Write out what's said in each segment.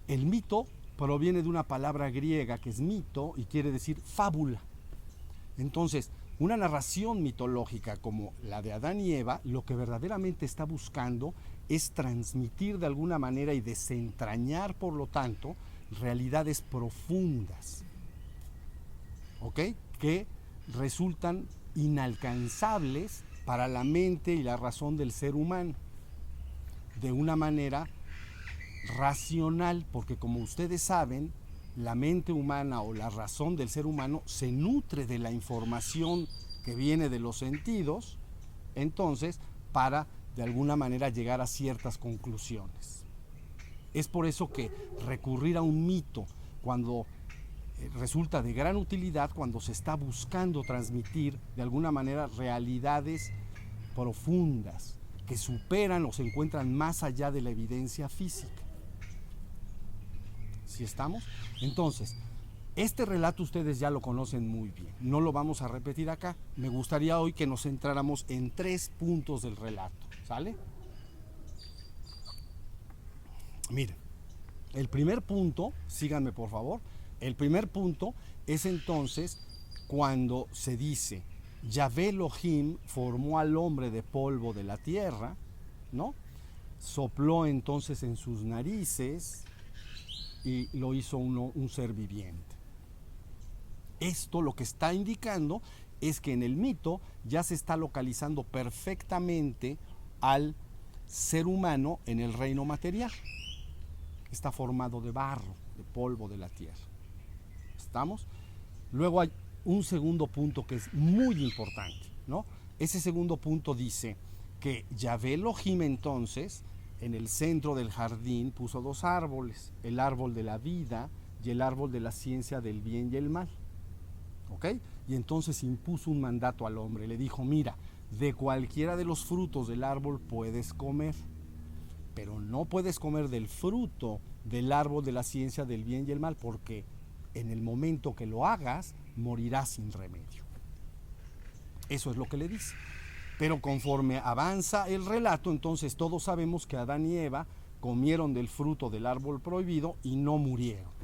El mito proviene de una palabra griega que es mito y quiere decir fábula. Entonces, una narración mitológica como la de Adán y Eva, lo que verdaderamente está buscando es transmitir de alguna manera y desentrañar, por lo tanto, realidades profundas, ¿ok? Que resultan inalcanzables para la mente y la razón del ser humano, de una manera racional, porque como ustedes saben, la mente humana o la razón del ser humano se nutre de la información que viene de los sentidos, entonces, para de alguna manera llegar a ciertas conclusiones. Es por eso que recurrir a un mito cuando resulta de gran utilidad, cuando se está buscando transmitir de alguna manera realidades profundas que superan o se encuentran más allá de la evidencia física. ¿Sí estamos? Entonces, este relato ustedes ya lo conocen muy bien, no lo vamos a repetir acá. Me gustaría hoy que nos centráramos en 3 puntos del relato, ¿sale? Miren, el primer punto, síganme por favor, el primer punto es entonces cuando se dice, Yahvé Elohim formó al hombre de polvo de la tierra, ¿no? Sopló entonces en sus narices y lo hizo un ser viviente. Esto lo que está indicando es que en el mito ya se está localizando perfectamente al ser humano en el reino material. Está formado de barro, de polvo de la tierra. ¿Estamos? Luego hay un segundo punto que es muy importante, ¿no? Ese segundo punto dice que Yahvé Elohim entonces en el centro del jardín puso 2 árboles, el árbol de la vida y el árbol de la ciencia del bien y el mal. ¿Ok? Y entonces impuso un mandato al hombre, le dijo, mira, de cualquiera de los frutos del árbol puedes comer, pero no puedes comer del fruto del árbol de la ciencia del bien y el mal, porque en el momento que lo hagas, morirás sin remedio. Eso es lo que le dice. Pero conforme avanza el relato, entonces todos sabemos que Adán y Eva comieron del fruto del árbol prohibido y no murieron.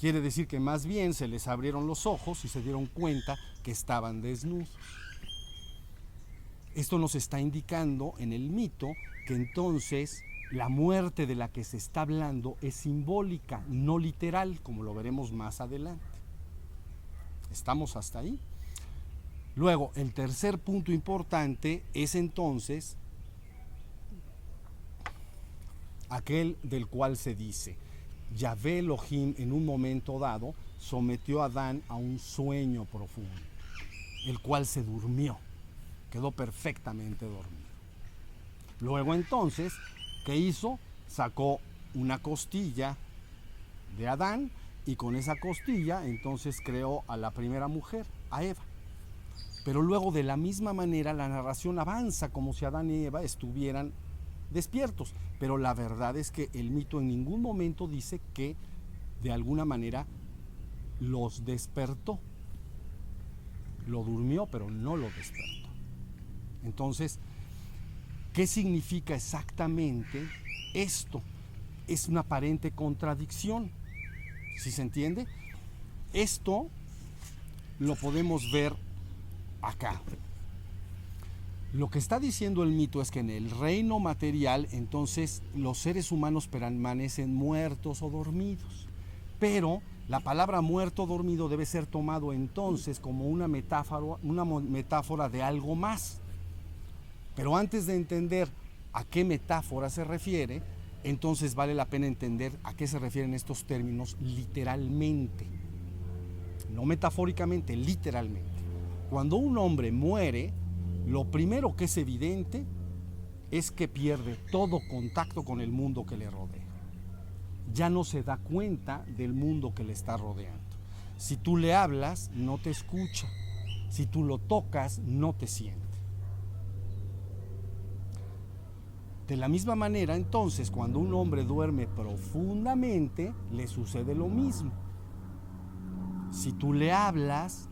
Quiere decir que más bien se les abrieron los ojos y se dieron cuenta que estaban desnudos. Esto nos está indicando en el mito que entonces la muerte de la que se está hablando es simbólica, no literal, como lo veremos más adelante. ¿Estamos hasta ahí? Luego, el tercer punto importante es entonces aquel del cual se dice, Yahvé Elohim en un momento dado sometió a Adán a un sueño profundo, el cual se durmió, quedó perfectamente dormido. Luego entonces, ¿qué hizo? Sacó una costilla de Adán y con esa costilla entonces creó a la primera mujer, a Eva. Pero luego de la misma manera la narración avanza como si Adán y Eva estuvieran despiertos. Pero la verdad es que el mito en ningún momento dice que de alguna manera los despertó. Lo durmió, pero no lo despertó. Entonces, ¿qué significa exactamente esto? Es una aparente contradicción. ¿Sí se entiende? Esto lo podemos ver acá. Lo que está diciendo el mito es que en el reino material entonces los seres humanos permanecen muertos o dormidos, pero la palabra muerto o dormido debe ser tomado entonces como una metáfora de algo más. Pero antes de entender a qué metáfora se refiere, entonces vale la pena entender a qué se refieren estos términos literalmente, no metafóricamente, literalmente. Cuando un hombre muere, lo primero que es evidente es que pierde todo contacto con el mundo que le rodea. Ya no se da cuenta del mundo que le está rodeando. Si tú le hablas, no te escucha. Si tú lo tocas, no te siente. De la misma manera, entonces, cuando un hombre duerme profundamente, le sucede lo mismo. Si tú le hablas,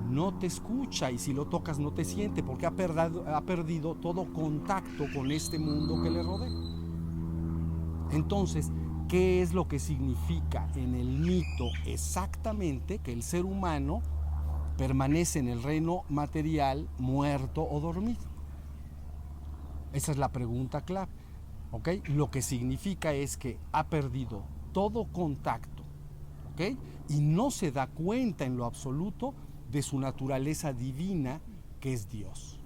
no te escucha, y si lo tocas no te siente, porque ha perdido todo contacto con este mundo que le rodea. Entonces, ¿qué es lo que significa en el mito exactamente que el ser humano permanece en el reino material muerto o dormido? Esa es la pregunta clave. ¿Ok? Lo que significa es que ha perdido todo contacto, ¿ok? Y no se da cuenta en lo absoluto de su naturaleza divina, que es Dios.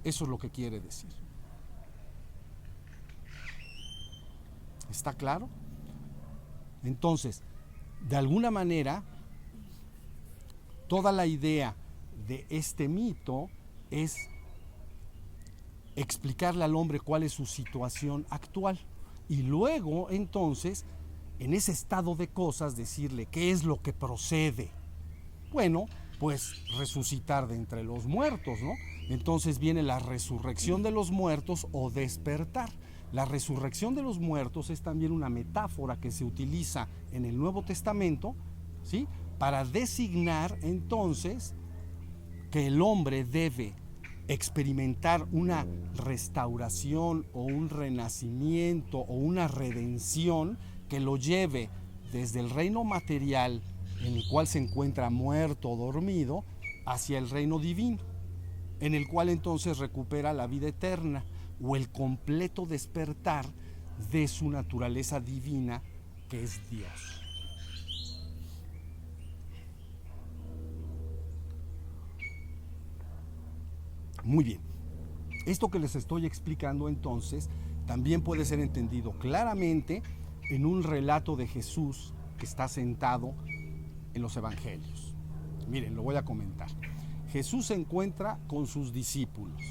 Eso es lo que quiere decir. ¿Está claro? Entonces, de alguna manera, toda la idea de este mito es explicarle al hombre cuál es su situación actual y luego entonces en ese estado de cosas decirle qué es lo que procede. Bueno, pues resucitar de entre los muertos, ¿no? Entonces viene la resurrección de los muertos o despertar. La resurrección de los muertos es también una metáfora que se utiliza en el Nuevo Testamento, ¿sí? Para designar entonces que el hombre debe experimentar una restauración o un renacimiento o una redención que lo lleve desde el reino material en el cual se encuentra muerto o dormido hacia el reino divino, en el cual entonces recupera la vida eterna o el completo despertar de su naturaleza divina, que es Dios. Muy bien. Esto que les estoy explicando entonces también puede ser entendido claramente en un relato de Jesús que está sentado en los evangelios. Miren, lo voy a comentar. Jesús se encuentra con sus discípulos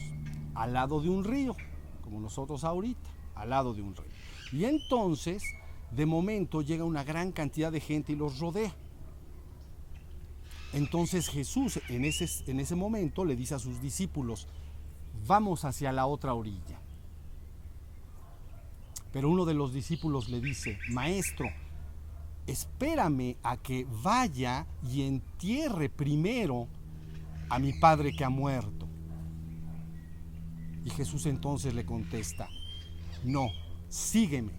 al lado de un río, como nosotros ahorita, al lado de un río. Y entonces, de momento, llega una gran cantidad de gente y los rodea. Entonces Jesús en ese momento le dice a sus discípulos: vamos hacia la otra orilla. Pero uno de los discípulos le dice: maestro, espérame a que vaya y entierre primero a mi padre que ha muerto. Y Jesús entonces le contesta: no, sígueme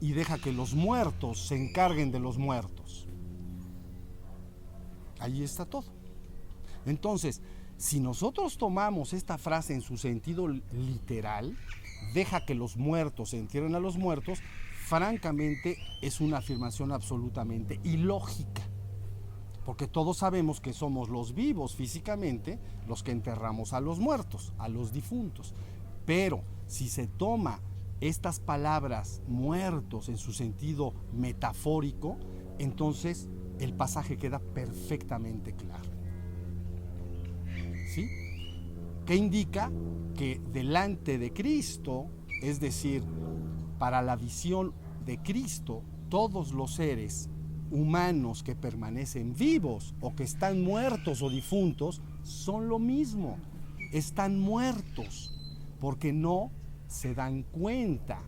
y deja que los muertos se encarguen de los muertos. Ahí está todo. Entonces, si nosotros tomamos esta frase en su sentido literal, deja que los muertos se entierren a los muertos, francamente es una afirmación absolutamente ilógica. Porque todos sabemos que somos los vivos físicamente los que enterramos a los muertos, a los difuntos. Pero si se toma estas palabras muertos en su sentido metafórico, entonces el pasaje queda perfectamente claro. ¿Sí? ¿Qué indica? Que delante de Cristo, es decir, para la visión de Cristo, todos los seres humanos que permanecen vivos o que están muertos o difuntos son lo mismo, están muertos porque no se dan cuenta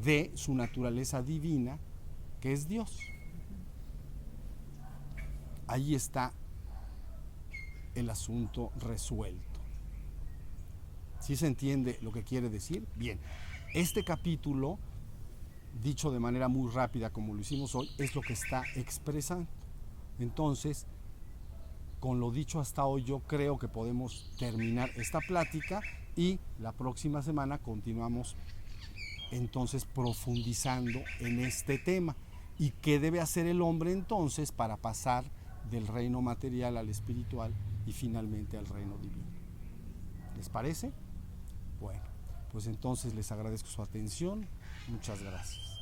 de su naturaleza divina, que es Dios. Ahí está el asunto resuelto. ¿Sí se entiende lo que quiere decir? Bien, este capítulo, dicho de manera muy rápida como lo hicimos hoy, es lo que está expresando. Entonces, con lo dicho hasta hoy, yo creo que podemos terminar esta plática y la próxima semana continuamos entonces profundizando en este tema. ¿Y qué debe hacer el hombre entonces para pasar del reino material al espiritual y finalmente al reino divino? ¿Les parece? Bueno, pues entonces les agradezco su atención. Muchas gracias.